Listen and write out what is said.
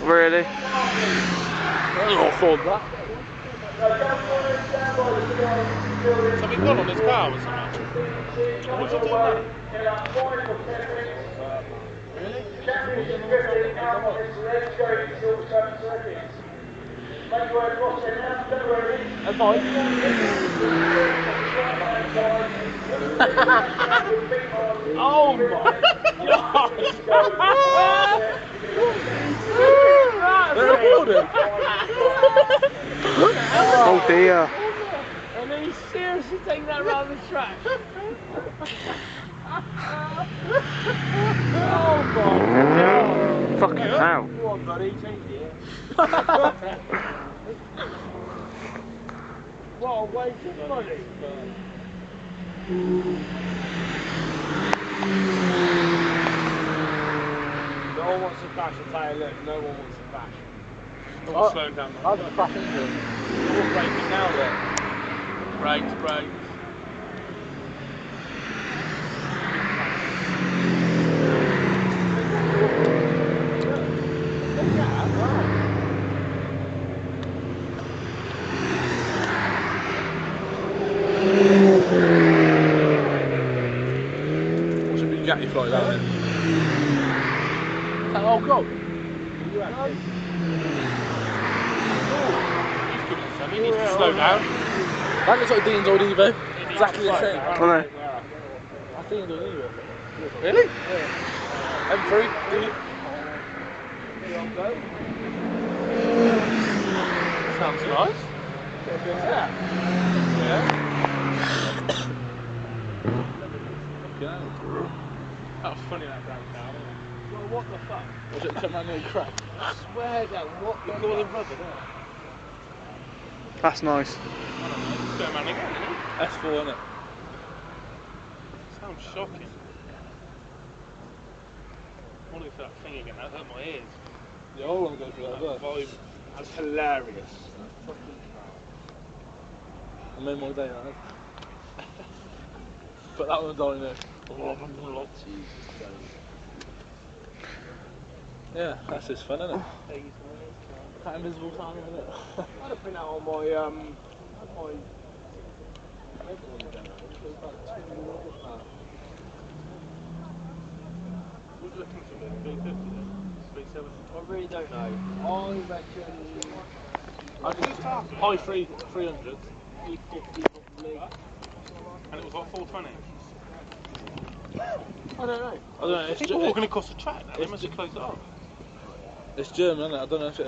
Really? I don't afford that. Something gone on his car or something? What's he doing now? Really? Oh my god! They're recording. Oh dear. And then he's seriously taking that around the track. Oh my god! Fucking hell. Come on, buddy, change it. What a waste of money. No one wants to crash a tyre, look, no one wants to crash. Oh, slow down. I'll just crash into him. What's braking now then? Brakes. Watch a Bugatti fly down in. Oh god! He needs to slow down. That looks like Dean's old Evo. Exactly the same. I know. That's Dean's old Evo. Really? Yeah. M3, Dean. Sounds nice. Yeah. That was funny, that brown cow. Well, what the fuck? Was it come around and crack? I swear down, what the fuck? Call him rubber there. That's nice. Go around again, isn't it? S4, innit? Sounds shocking. I want to go for that thing again, that hurt my ears. Yeah, I want to go for that as well. Vibe. That's hilarious. I made my day, that. Put that one down in there. Yeah, that's just fun, isn't it? That invisible time, isn't it? I'd have been out on my Who's looking for me? 350 then? 370? I really don't know. I reckon I just high 300s. 350 probably. And it was like 420. I don't know. I don't know. People walking across the track now, they must have closed it off. It's German, isn't it? I don't know if it